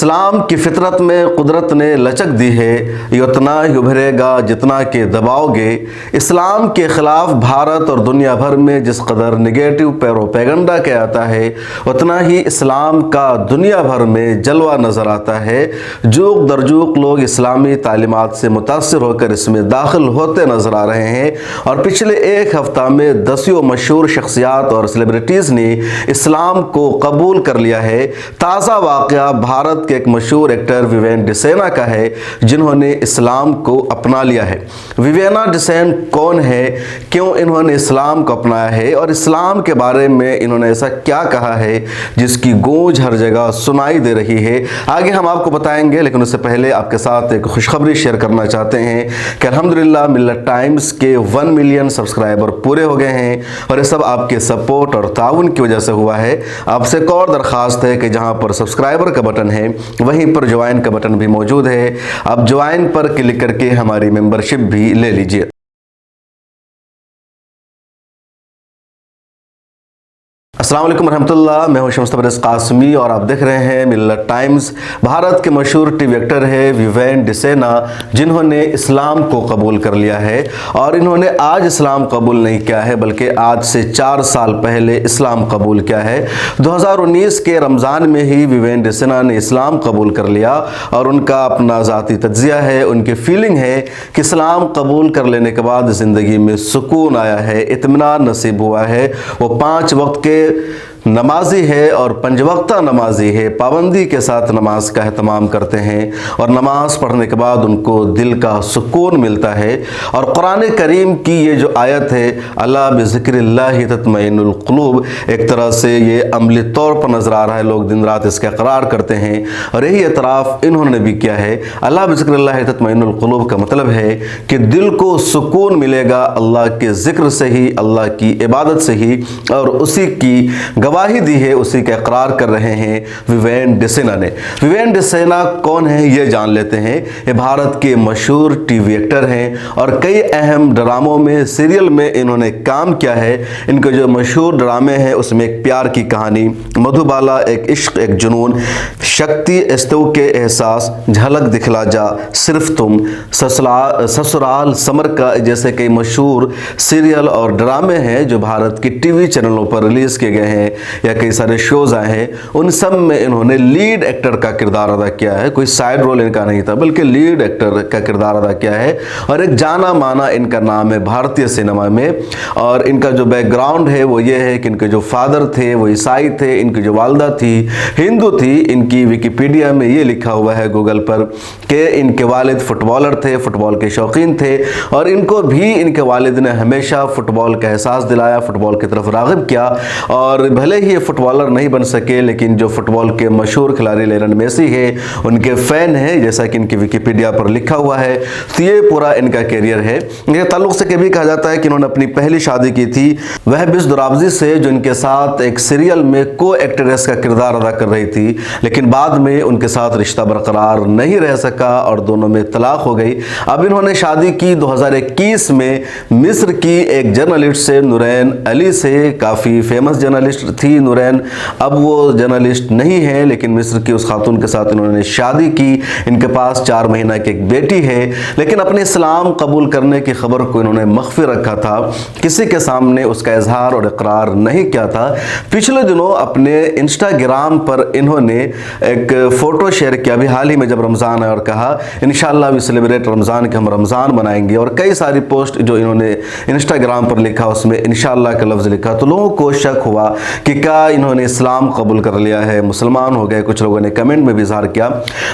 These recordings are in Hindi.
इस्लाम की फितरत में कुदरत ने लचक दी है, ये उतना ही उभरेगा जितना कि दबाओगे। इस्लाम के ख़िलाफ़ भारत और दुनिया भर में जिस कदर निगेटिव प्रोपेगेंडा किया जाता है, उतना ही इस्लाम का दुनिया भर में जलवा नज़र आता है। जूक दर जूक लोग इस्लामी तालीमात से मुतासिर होकर इसमें दाखिल होते नज़र आ रहे हैं और पिछले एक हफ्ता में दसियों मशहूर शख्सियात और सेलिब्रिटीज़ ने इस्लाम को कबूल कर लिया है। ताज़ा वाक़या भारत के एक मशहूर एक्टर विवेन डिसेना का है, जिन्होंने इस्लाम को अपना लिया है। विवेना डिसेन कौन है, क्यों इन्होंने इस्लाम को अपनाया है और इस्लाम के बारे में इन्होंने ऐसा क्या कहा है जिसकी गूंज हर जगह सुनाई दे रही है, आगे हम आपको बताएंगे। लेकिन उससे पहले आपके साथ एक खुशखबरी शेयर करना चाहते हैं कि अल्हम्दुलिल्लाह मिल्लत टाइम्स के 1 मिलियन सब्सक्राइबर पूरे हो गए हैं और ये सब आपके सपोर्ट और ताउन की वजह से हुआ है। आपसे एक और दरख्वास्त है कि जहां पर सब्सक्राइबर का बटन है वहीं पर ज्वाइन का बटन भी मौजूद है। आप ज्वाइन पर क्लिक करके हमारी मेंबरशिप भी ले लीजिए। अस्सलाम वालेकुम रहमतुल्लाह, मैं हूं शम्स तबरेज़ कासमी और आप देख रहे हैं मिल्लत टाइम्स। भारत के मशहूर टीवी एक्टर है विवेन डिसेना, जिन्होंने इस्लाम को कबूल कर लिया है और इन्होंने आज इस्लाम कबूल नहीं किया है बल्कि आज से 4 साल पहले इस्लाम कबूल किया है। 2019 के रमज़ान में ही विवेन डिसेना ने इस्लाम कबूल कर लिया और उनका अपना ज़ाती तज्ज़िया है, उनकी फीलिंग है कि इस्लाम कबूल कर लेने के बाद ज़िंदगी में सुकून आया है, इत्मीनान नसीब हुआ है। वो 5 वक्त के नमाजी है और 5 वक्ता नमाजी है, पाबंदी के साथ नमाज का एहतमाम करते हैं और नमाज पढ़ने के बाद उनको दिल का सुकून मिलता है। और कुरान करीम की ये जो आयत है, अला बिज़िक्रिल्लाहि तत्मइनुल क़ुलूब, एक तरह से ये अमली तौर पर नज़र आ रहा है। लोग दिन रात इसका इक़रार करते हैं और यही एतराफ़ इन्होंने भी किया है। अला बिज़िक्रिल्लाहि तत्मइनुल क़ुलूब का मतलब है कि दिल को सुकून मिलेगा अल्लाह के ज़िक्र से ही, अल्लाह की इबादत से ही, और उसी की गवाही दी है, उसी का इकरार कर रहे हैं विवेन डिसेना ने। विवेन डिसेना कौन है ये जान लेते हैं। ये भारत के मशहूर टीवी एक्टर हैं और कई अहम ड्रामों में, सीरियल में इन्होंने काम किया है। इनके जो मशहूर ड्रामे हैं उसमें एक प्यार की कहानी, मधुबाला, एक इश्क एक जुनून, शक्ति, एस्तव के एहसास, झलक दिखला जा, सिर्फ तुम, ससुराल, समर का जैसे कई मशहूर सीरियल और ड्रामे हैं जो भारत की टीवी चैनलों पर रिलीज़ किए गए हैं या कई सारे शोज़ आए हैं। उन सब में इन्होंने लीड एक्टर का किरदार अदा किया है। कोई साइड रोल इनका नहीं था बल्कि लीड एक्टर का किरदार अदा किया है और एक जाना माना इनका नाम है भारतीय सिनेमा में। और इनका जो बैकग्राउंड है वो ये है कि इनके जो फादर थे वो ईसाई थे, इनकी जो वालदा थी हिंदू थी। इनकी विकिपीडिया में ये लिखा हुआ है गूगल पर कि इनके वालिद फुटबॉलर थे, फुटबॉल के शौकीन थे और इनको भी इनके वालिद ने हमेशा फुटबॉल का एहसास दिलाया, फुटबॉल की तरफ राग़िब किया। और भले ही ये फुटबॉलर नहीं बन सके लेकिन जो फुटबॉल के मशहूर खिलाड़ी लियोनेल मेसी है उनके फ़ैन हैं, जैसा कि इनकी विकिपीडिया पर लिखा हुआ है। तो ये पूरा इनका कैरियर है। इनके ताल्लुक़ से कभी कहा जाता है कि इन्होंने अपनी पहली शादी की थी वह बिस दुराबजी से, जो इनके साथ एक सीरियल में को एक्ट्रेस का किरदार अदा कर रही थी, लेकिन बाद में उनके साथ रिश्ता बरकरार नहीं रह सका और दोनों में तलाक हो गई। अब इन्होंने शादी की 2021 में मिस्र की एक जर्नलिस्ट से, नूरैन अली से। काफ़ी फेमस जर्नलिस्ट थी नूरैन, अब वो जर्नलिस्ट नहीं है लेकिन मिस्र की उस खातून के साथ इन्होंने शादी की। इनके पास 4 महीना की एक बेटी है, लेकिन अपने इस्लाम कबूल करने की खबर को इन्होंने मख्फी रखा था, किसी के सामने उसका इजहार और इकरार नहीं किया था। पिछले दिनों अपने इंस्टाग्राम पर इन्होंने एक फ़ोटो शेयर किया अभी हाल ही में जब रमज़ान आया और कहा इंशाअल्लाह वी सेलिब्रेट रमज़ान के, हम रमज़ान मनाएंगे। और कई सारी पोस्ट जो इन्होंने इंस्टाग्राम पर लिखा उसमें इंशाअल्लाह का लफ्ज़ लिखा, तो लोगों को शक हुआ कि क्या इन्होंने इस्लाम कबूल कर लिया है, मुसलमान हो गए। कुछ लोगों ने कमेंट में भी इज़हार किया।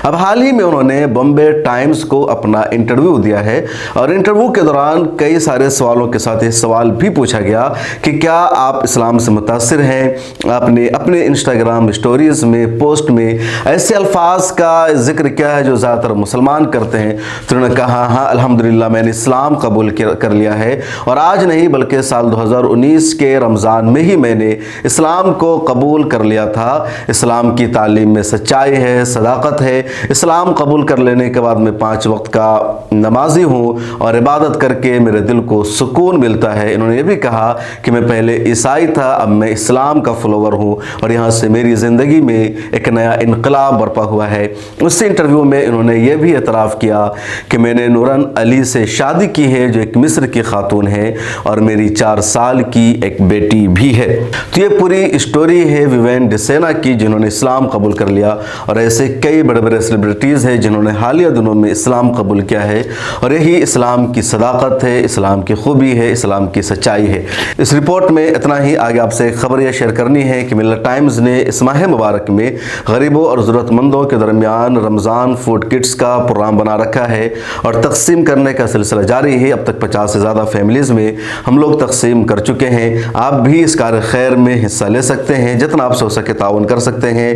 अब हाल ही में उन्होंने बॉम्बे टाइम्स को अपना इंटरव्यू दिया है और इंटरव्यू के दौरान कई सारे सवालों के साथ ये सवाल भी पूछा गया कि क्या आप इस्लाम से मुतासिर हैं। आपने अपने इंस्टाग्राम स्टोरीज में, पोस्ट में ऐसे अल्फाज का जिक्र किया है जो ज़्यादातर मुसलमान करते हैं। तो उन्होंने कहा हाँ अल्हम्दुलिल्लाह मैंने इस्लाम कबूल कर लिया है और आज नहीं बल्कि साल 2019 के रमज़ान में ही मैंने इस्लाम इस्लाम को कबूल कर लिया था। इस्लाम की तालीम में सच्चाई है, सदाकत है। इस्लाम कबूल कर लेने के बाद मैं 5 वक्त का नमाजी हूँ और इबादत करके मेरे दिल को सुकून मिलता है। इन्होंने ये भी कहा कि मैं पहले ईसाई था, अब मैं इस्लाम का फॉलोवर हूँ और यहाँ से मेरी ज़िंदगी में एक नया इनकलाब बरपा हुआ है। उसी इंटरव्यू में इन्होंने ये भी एतराफ़ किया कि मैंने नूरन अली से शादी की है जो एक मिस्र की खातून है और मेरी 4 साल की एक बेटी भी है। तो ये पूरी स्टोरी है विवेन डिसेना की, जिन्होंने इस्लाम कबूल कर लिया। और ऐसे कई बड़े बड़े सेलिब्रिटीज़ हैं जिन्होंने हालिया दिनों में इस्लाम कबूल किया है और यही इस्लाम की सदाकत है, इस्लाम की खूबी है, इस्लाम की सच्चाई है। इस रिपोर्ट में इतना ही। आगे आपसे एक खबर यह शेयर करनी है कि मिल्लत टाइम्स ने इस माह मुबारक में गरीबों और ज़रूरतमंदों के दरमियान रमज़ान फूड किट्स का प्रोग्राम बना रखा है और तकसीम करने का सिलसिला जारी है। अब तक 50 से ज़्यादा फैमिलीज़ में हम लोग तकसीम कर चुके हैं। आप भी इस कार्य खैर में हिस्सा ले सकते हैं। जितना आपसे हो सके ताउन कर सकते हैं।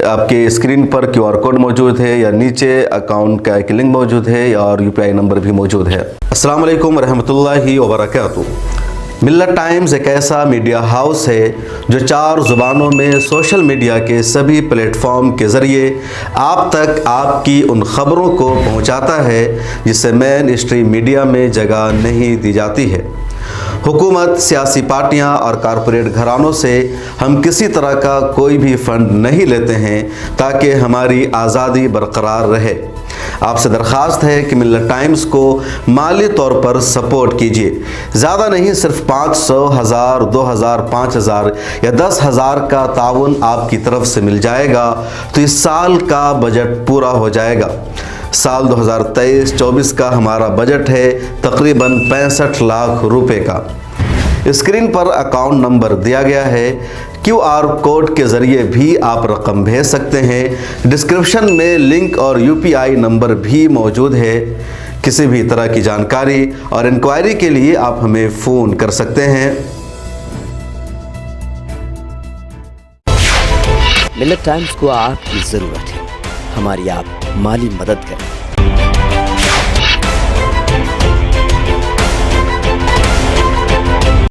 आपके स्क्रीन पर QR कोड मौजूद है या नीचे अकाउंट का एक लिंक मौजूद है और UPI नंबर भी मौजूद है। अस्सलाम वालेकुम रहमतुल्लाहि व बरकातुहू। मिल्लत टाइम्स एक ऐसा मीडिया हाउस है जो 4 ज़ुबानों में सोशल मीडिया के सभी प्लेटफॉर्म के ज़रिए आप तक आपकी उन ख़बरों को पहुंचाता है जिसे मेन स्ट्रीम मीडिया में जगह नहीं दी जाती है। हुकूमत, सियासी पार्टियां और कारपोरेट घरानों से हम किसी तरह का कोई भी फ़ंड नहीं लेते हैं ताकि हमारी आज़ादी बरकरार रहे। आपसे दरख्वास्त है कि मिल्लत टाइम्स को माली तौर पर सपोर्ट कीजिए। ज़्यादा नहीं, सिर्फ 500, 1000, 2000, 5000 या 10,000 का ताउन आपकी तरफ से मिल जाएगा तो इस साल का बजट पूरा हो जाएगा। साल 2023-24 का हमारा बजट है तकरीबन 65 लाख रुपए का। स्क्रीन पर अकाउंट नंबर दिया गया है। QR कोड के ज़रिए भी आप रकम भेज सकते हैं। डिस्क्रिप्शन में लिंक और UPI नंबर भी मौजूद है। किसी भी तरह की जानकारी और इंक्वायरी के लिए आप हमें फ़ोन कर सकते हैं। मिल्लत टाइम्स को आपकी ज़रूरत है, हमारी आप माली मदद करें।